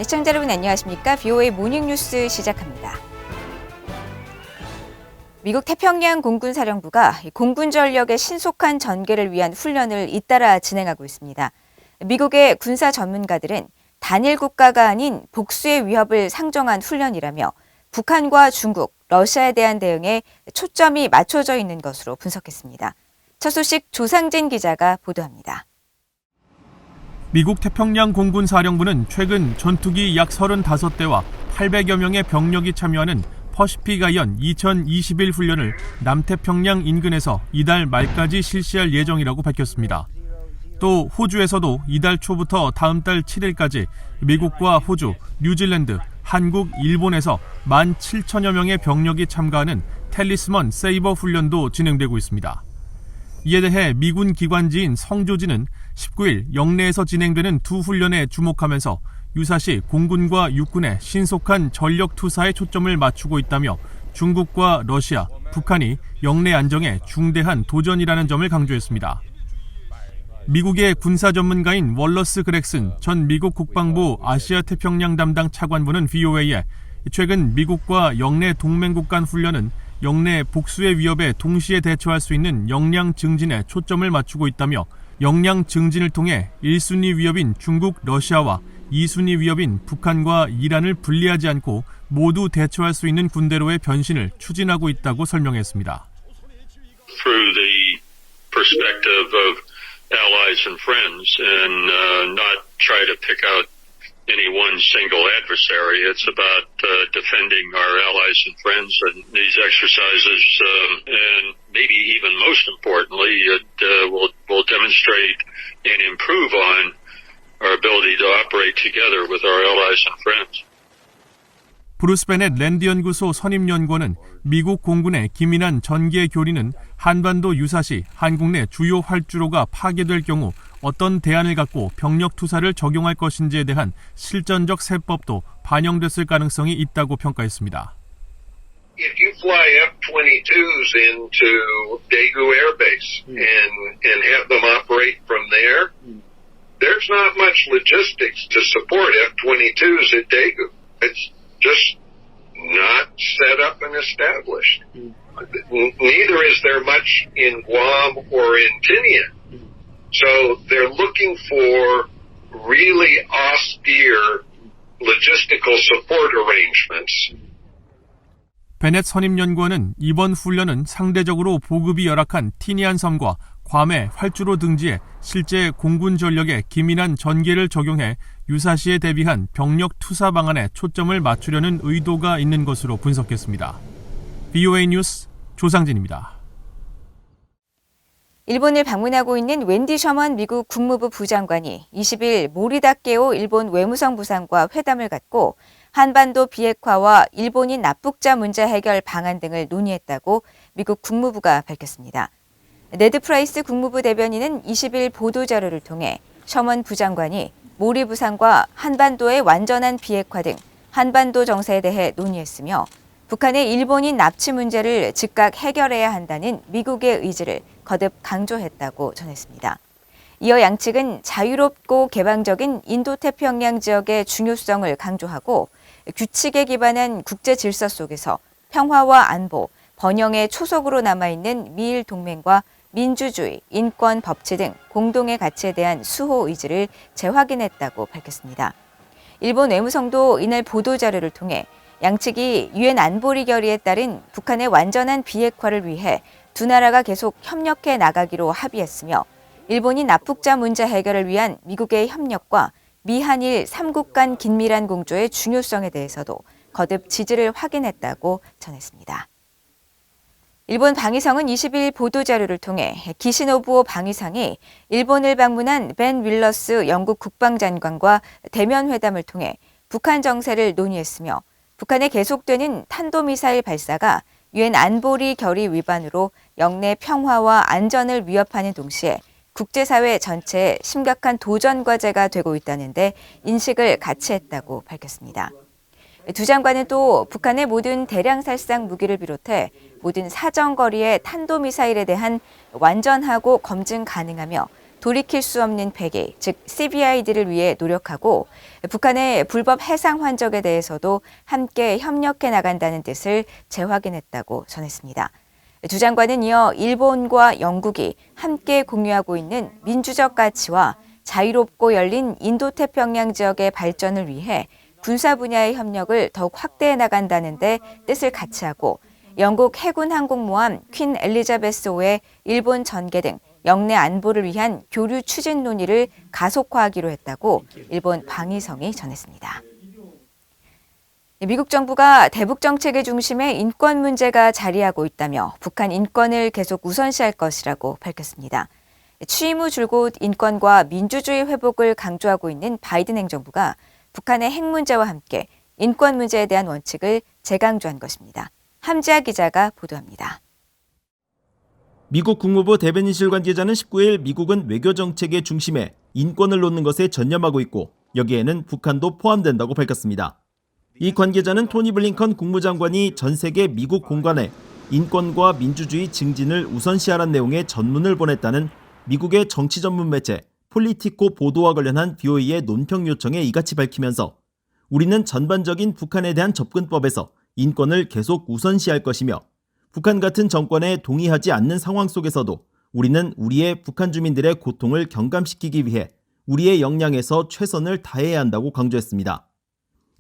시청자 여러분 안녕하십니까? VOA 모닝뉴스 시작합니다. 미국 태평양 공군사령부가 공군 전력의 신속한 전개를 위한 훈련을 잇따라 진행하고 있습니다. 미국의 군사 전문가들은 단일 국가가 아닌 복수의 위협을 상정한 훈련이라며 북한과 중국, 러시아에 대한 대응에 초점이 맞춰져 있는 것으로 분석했습니다. 첫 소식 조상진 기자가 보도합니다. 미국 태평양 공군사령부는 최근 전투기 약 35대와 800여 명의 병력이 참여하는 퍼시픽 아이언 2021 훈련을 남태평양 인근에서 이달 말까지 실시할 예정이라고 밝혔습니다. 또 호주에서도 이달 초부터 다음 달 7일까지 미국과 호주, 뉴질랜드, 한국, 일본에서 17,000여 명의 병력이 참가하는 텔리스먼 세이버 훈련도 진행되고 있습니다. 이에 대해 미군 기관지인 성조지는 19일 영내에서 진행되는 두 훈련에 주목하면서 유사시 공군과 육군의 신속한 전력 투사에 초점을 맞추고 있다며 중국과 러시아, 북한이 영내 안정에 중대한 도전이라는 점을 강조했습니다. 미국의 군사 전문가인 월러스 그렉슨 전 미국 국방부 아시아 태평양 담당 차관보는 VOA에 최근 미국과 영내 동맹국 간 훈련은 영내 복수의 위협에 동시에 대처할 수 있는 역량 증진에 초점을 맞추고 있다며 역량 증진을 통해 1순위 위협인 중국, 러시아와 2순위 위협인 북한과 이란을 분리하지 않고 모두 대처할 수 있는 군대로의 변신을 추진하고 있다고 설명했습니다. Through the perspective of allies and friends and not try to pick out any one single adversary. It's about defending our allies and friends in these exercises, and maybe even most importantly, it will demonstrate and improve on our ability to operate together with our allies and friends. 브루스 베넷 랜드 연구소 선임 연구원은 미국 공군의 기민한 전개 교리는 한반도 유사시 한국 내 주요 활주로가 파괴될 경우 어떤 대안을 갖고 병력 투사를 적용할 것인지에 대한 실전적 세법도 반영됐을 가능성이 있다고 평가했습니다. If you fly F-22s into Daegu Air Base and have them operate from there, there's not much logistics to support F-22s at Daegu. It's just not set up and established. Neither is there much in Guam or in Tinian. So they're looking for really austere logistical support arrangements. 베넷 선임연구원은 이번 훈련은 상대적으로 보급이 열악한 티니안 섬과 괌의 활주로 등지에 실제 공군 전력의 기민한 전개를 적용해 유사시에 대비한 병력 투사 방안에 초점을 맞추려는 의도가 있는 것으로 분석했습니다. VOA 뉴스 조상진입니다. 일본을 방문하고 있는 웬디 셔먼 미국 국무부 부장관이 20일 모리다케오 일본 외무성 부상과 회담을 갖고 한반도 비핵화와 일본인 납북자 문제 해결 방안 등을 논의했다고 미국 국무부가 밝혔습니다. 네드 프라이스 국무부 대변인은 20일 보도자료를 통해 셔먼 부장관이 모리 부상과 한반도의 완전한 비핵화 등 한반도 정세에 대해 논의했으며 북한의 일본인 납치 문제를 즉각 해결해야 한다는 미국의 의지를 거듭 강조했다고 전했습니다. 이어 양측은 자유롭고 개방적인 인도태평양 지역의 중요성을 강조하고 규칙에 기반한 국제 질서 속에서 평화와 안보, 번영의 초석으로 남아있는 미일 동맹과 민주주의, 인권, 법치 등 공동의 가치에 대한 수호 의지를 재확인했다고 밝혔습니다. 일본 외무성도 이날 보도자료를 통해 양측이 유엔 안보리 결의에 따른 북한의 완전한 비핵화를 위해 두 나라가 계속 협력해 나가기로 합의했으며 일본인 납북자 문제 해결을 위한 미국의 협력과 미한일 3국 간 긴밀한 공조의 중요성에 대해서도 거듭 지지를 확인했다고 전했습니다. 일본 방위성은 20일 보도자료를 통해 기시노부오 방위상이 일본을 방문한 벤 윌러스 영국 국방장관과 대면 회담을 통해 북한 정세를 논의했으며 북한의 계속되는 탄도미사일 발사가 유엔 안보리 결의 위반으로 영내 평화와 안전을 위협하는 동시에 국제사회 전체에 심각한 도전 과제가 되고 있다는 데 인식을 같이 했다고 밝혔습니다. 두 장관은 또 북한의 모든 대량 살상 무기를 비롯해 모든 사정거리의 탄도미사일에 대한 완전하고 검증 가능하며 돌이킬 수 없는 폐기, 즉 CBID를 위해 노력하고 북한의 불법 해상 환적에 대해서도 함께 협력해 나간다는 뜻을 재확인했다고 전했습니다. 두 장관은 이어 일본과 영국이 함께 공유하고 있는 민주적 가치와 자유롭고 열린 인도태평양 지역의 발전을 위해 군사 분야의 협력을 더욱 확대해 나간다는 데 뜻을 같이 하고 영국 해군 항공모함 퀸 엘리자베스호의 일본 전개 등 영내 안보를 위한 교류 추진 논의를 가속화하기로 했다고 일본 방위성이 전했습니다. 미국 정부가 대북 정책의 중심에 인권 문제가 자리하고 있다며 북한 인권을 계속 우선시할 것이라고 밝혔습니다. 취임 후 줄곧 인권과 민주주의 회복을 강조하고 있는 바이든 행정부가 북한의 핵 문제와 함께 인권 문제에 대한 원칙을 재강조한 것입니다. 함지아 기자가 보도합니다. 미국 국무부 대변인실 관계자는 19일 미국은 외교 정책의 중심에 인권을 놓는 것에 전념하고 있고 여기에는 북한도 포함된다고 밝혔습니다. 이 관계자는 토니 블링컨 국무장관이 전 세계 미국 공관에 인권과 민주주의 증진을 우선시하라는 내용의 전문을 보냈다는 미국의 정치 전문 매체 폴리티코 보도와 관련한 BOE의 논평 요청에 이같이 밝히면서 우리는 전반적인 북한에 대한 접근법에서 인권을 계속 우선시할 것이며 북한 같은 정권에 동의하지 않는 상황 속에서도 우리는 우리의 북한 주민들의 고통을 경감시키기 위해 우리의 역량에서 최선을 다해야 한다고 강조했습니다.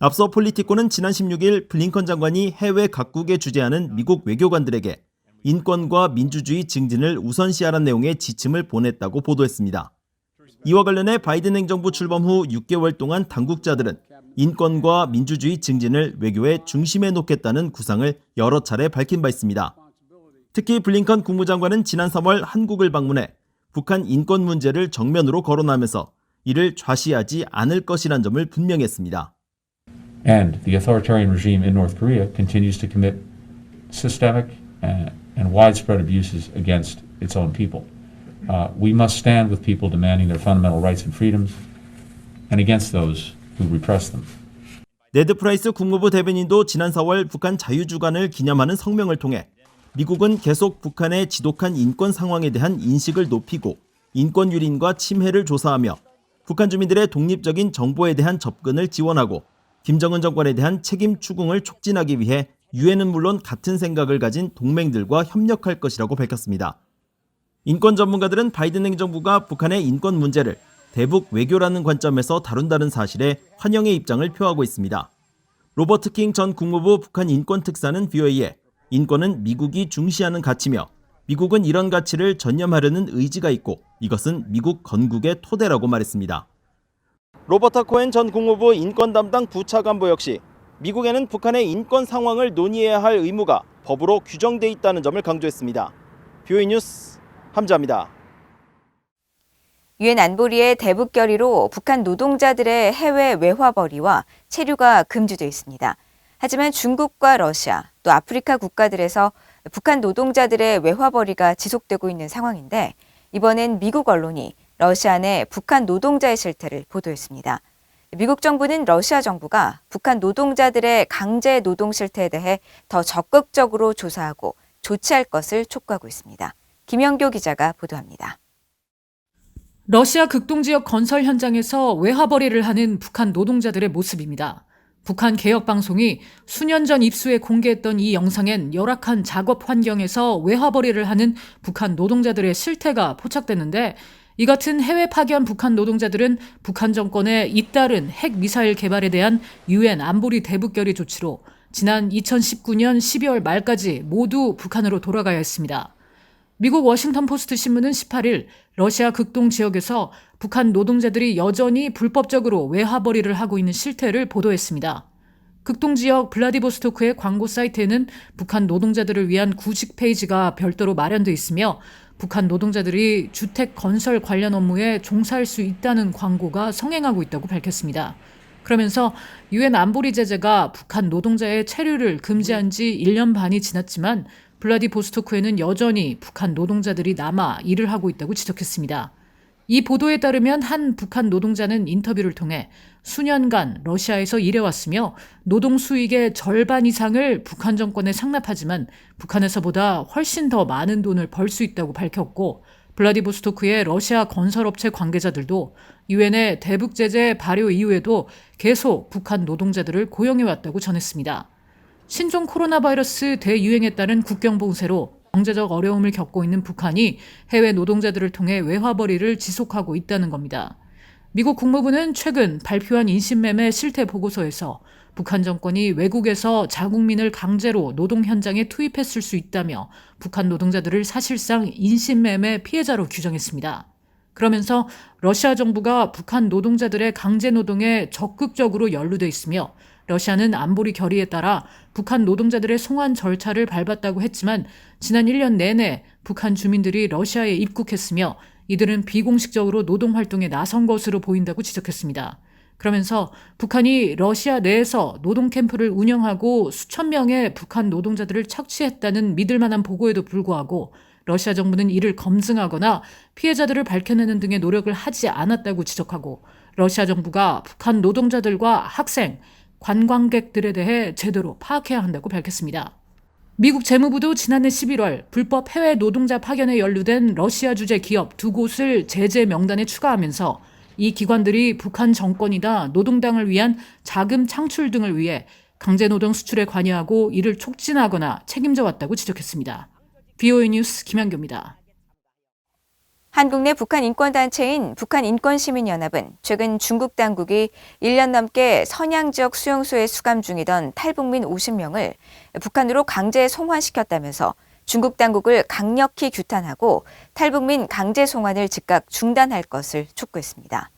앞서 폴리티코는 지난 16일 블링컨 장관이 해외 각국에 주재하는 미국 외교관들에게 인권과 민주주의 증진을 우선시하라는 내용의 지침을 보냈다고 보도했습니다. 이와 관련해 바이든 행정부 출범 후 6개월 동안 당국자들은 인권과 민주주의 증진을 외교의 중심에 놓겠다는 구상을 여러 차례 밝힌 바 있습니다. 특히 블링컨 국무장관은 지난 3월 한국을 방문해 북한 인권 문제를 정면으로 거론하면서 이를 좌시하지 않을 것이란 점을 분명히 했습니다. And the authoritarian regime in North Korea continues to commit systemic and widespread abuses against its own people. We must stand with people demanding their fundamental rights and freedoms and against those who repress them. 네드 프라이스 국무부 대변인도 지난 4월 북한 자유주간을 기념하는 성명을 통해 미국은 계속 북한의 지독한 인권 상황에 대한 인식을 높이고 인권 유린과 침해를 조사하며 북한 주민들의 독립적인 정보에 대한 접근을 지원하고 김정은 정권에 대한 책임 추궁을 촉진하기 위해 유엔은 물론 같은 생각을 가진 동맹들과 협력할 것이라고 밝혔습니다. 인권 전문가들은 바이든 행정부가 북한의 인권 문제를 대북 외교라는 관점에서 다룬다는 사실에 환영의 입장을 표하고 있습니다. 로버트 킹 전 국무부 북한 인권 특사는 BOE에 인권은 미국이 중시하는 가치며 미국은 이런 가치를 전념하려는 의지가 있고 이것은 미국 건국의 토대라고 말했습니다. 로버트 코엔 전 국무부 인권 담당 부차관보 역시 미국에는 북한의 인권 상황을 논의해야 할 의무가 법으로 규정돼 있다는 점을 강조했습니다. BOE 뉴스 함지아입니다. 유엔 안보리의 대북 결의로 북한 노동자들의 해외 외화벌이와 체류가 금지돼 있습니다. 하지만 중국과 러시아, 또 아프리카 국가들에서 북한 노동자들의 외화벌이가 지속되고 있는 상황인데 이번엔 미국 언론이 러시아 내 북한 노동자의 실태를 보도했습니다. 미국 정부는 러시아 정부가 북한 노동자들의 강제 노동 실태에 대해 더 적극적으로 조사하고 조치할 것을 촉구하고 있습니다. 김영교 기자가 보도합니다. 러시아 극동지역 건설 현장에서 외화벌이를 하는 북한 노동자들의 모습입니다. 북한 개혁방송이 수년 전 입수해 공개했던 이 영상엔 열악한 작업 환경에서 외화벌이를 하는 북한 노동자들의 실태가 포착됐는데 이 같은 해외 파견 북한 노동자들은 북한 정권의 잇따른 핵미사일 개발에 대한 유엔 안보리 대북 결의 조치로 지난 2019년 12월 말까지 모두 북한으로 돌아가야 했습니다. 미국 워싱턴 포스트 신문은 18일 러시아 극동 지역에서 북한 노동자들이 여전히 불법적으로 외화벌이를 하고 있는 실태를 보도했습니다. 극동 지역 블라디보스토크의 광고 사이트에는 북한 노동자들을 위한 구직 페이지가 별도로 마련돼 있으며 북한 노동자들이 주택 건설 관련 업무에 종사할 수 있다는 광고가 성행하고 있다고 밝혔습니다. 그러면서 유엔 안보리 제재가 북한 노동자의 체류를 금지한 지 1년 반이 지났지만 블라디보스토크에는 여전히 북한 노동자들이 남아 일을 하고 있다고 지적했습니다. 이 보도에 따르면 한 북한 노동자는 인터뷰를 통해 수년간 러시아에서 일해왔으며 노동 수익의 절반 이상을 북한 정권에 상납하지만 북한에서보다 훨씬 더 많은 돈을 벌 수 있다고 밝혔고 블라디보스토크의 러시아 건설업체 관계자들도 유엔의 대북 제재 발효 이후에도 계속 북한 노동자들을 고용해왔다고 전했습니다. 신종 코로나 바이러스 대유행에 따른 국경 봉쇄로 경제적 어려움을 겪고 있는 북한이 해외 노동자들을 통해 외화벌이를 지속하고 있다는 겁니다. 미국 국무부는 최근 발표한 인신매매 실태 보고서에서 북한 정권이 외국에서 자국민을 강제로 노동 현장에 투입했을 수 있다며 북한 노동자들을 사실상 인신매매 피해자로 규정했습니다. 그러면서 러시아 정부가 북한 노동자들의 강제 노동에 적극적으로 연루돼 있으며 러시아는 안보리 결의에 따라 북한 노동자들의 송환 절차를 밟았다고 했지만 지난 1년 내내 북한 주민들이 러시아에 입국했으며 이들은 비공식적으로 노동활동에 나선 것으로 보인다고 지적했습니다. 그러면서 북한이 러시아 내에서 노동캠프를 운영하고 수천 명의 북한 노동자들을 착취했다는 믿을 만한 보고에도 불구하고 러시아 정부는 이를 검증하거나 피해자들을 밝혀내는 등의 노력을 하지 않았다고 지적하고 러시아 정부가 북한 노동자들과 학생, 관광객들에 대해 제대로 파악해야 한다고 밝혔습니다. 미국 재무부도 지난해 11월 불법 해외 노동자 파견에 연루된 러시아 주재 기업 2곳을 제재 명단에 추가하면서 이 기관들이 북한 정권이나 노동당을 위한 자금 창출 등을 위해 강제노동 수출에 관여하고 이를 촉진하거나 책임져 왔다고 지적했습니다. BOA 뉴스 김한교입니다. 한국 내 북한 인권단체인 북한인권시민연합은 최근 중국 당국이 1년 넘게 선양 지역 수용소에 수감 중이던 탈북민 50명을 북한으로 강제 송환시켰다면서 중국 당국을 강력히 규탄하고 탈북민 강제 송환을 즉각 중단할 것을 촉구했습니다.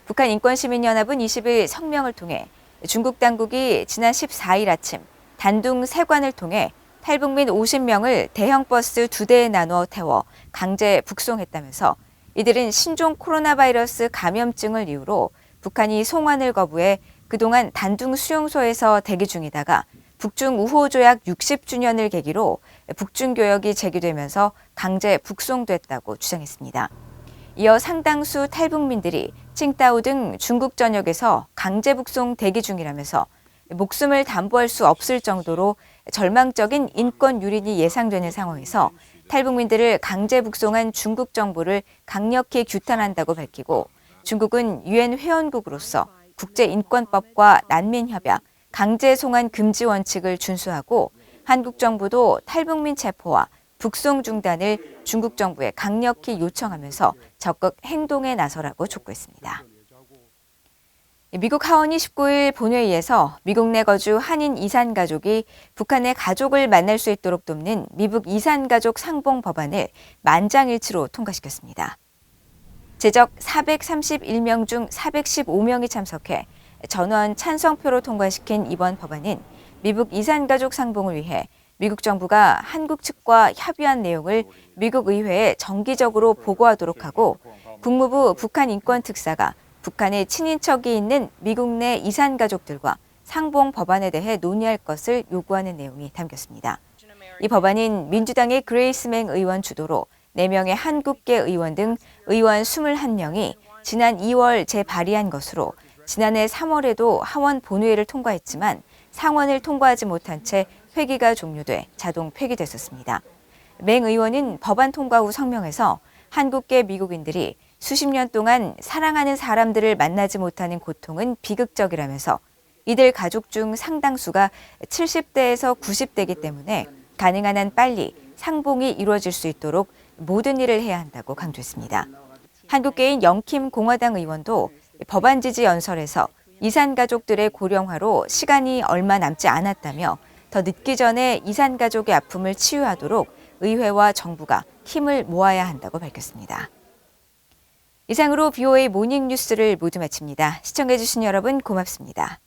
북한인권시민연합은 20일 성명을 통해 중국 당국이 지난 14일 아침 단둥 세관을 통해 탈북민 50명을 대형 버스 2대에 나누어 태워 강제 북송했다면서 이들은 신종 코로나 바이러스 감염증을 이유로 북한이 송환을 거부해 그동안 단둥 수용소에서 대기 중이다가 북중 우호 조약 60주년을 계기로 북중 교역이 재개되면서 강제 북송됐다고 주장했습니다. 이어 상당수 탈북민들이 칭다오 등 중국 전역에서 강제 북송 대기 중이라면서 목숨을 담보할 수 없을 정도로 절망적인 인권 유린이 예상되는 상황에서 탈북민들을 강제 북송한 중국 정부를 강력히 규탄한다고 밝히고 중국은 유엔 회원국으로서 국제인권법과 난민협약, 강제 송환 금지 원칙을 준수하고 한국 정부도 탈북민 체포와 북송 중단을 중국 정부에 강력히 요청하면서 적극 행동에 나서라고 촉구했습니다. 미국 하원이 19일 본회의에서 미국 내 거주 한인 이산 가족이 북한의 가족을 만날 수 있도록 돕는 미국 이산 가족 상봉 법안을 만장일치로 통과시켰습니다. 제적 431명 중 415명이 참석해 전원 찬성표로 통과시킨 이번 법안은 미국 이산 가족 상봉을 위해 미국 정부가 한국 측과 협의한 내용을 미국 의회에 정기적으로 보고하도록 하고 국무부 북한인권특사가 북한에 친인척이 있는 미국 내 이산 가족들과 상봉 법안에 대해 논의할 것을 요구하는 내용이 담겼습니다. 이 법안은 민주당의 그레이스 맹 의원 주도로 4명의 한국계 의원 등 의원 21명이 지난 2월 재발의한 것으로 지난해 3월에도 하원 본회의를 통과했지만 상원을 통과하지 못한 채 회기가 종료돼 자동 폐기됐었습니다. 맹 의원은 법안 통과 후 성명에서 한국계 미국인들이 수십 년 동안 사랑하는 사람들을 만나지 못하는 고통은 비극적이라면서 이들 가족 중 상당수가 70대에서 90대이기 때문에 가능한 한 빨리 상봉이 이루어질 수 있도록 모든 일을 해야 한다고 강조했습니다. 한국계인 영킴 공화당 의원도 법안 지지 연설에서 이산 가족들의 고령화로 시간이 얼마 남지 않았다며 더 늦기 전에 이산 가족의 아픔을 치유하도록 의회와 정부가 힘을 모아야 한다고 밝혔습니다. 이상으로 BOA 모닝 뉴스를 모두 마칩니다. 시청해주신 여러분 고맙습니다.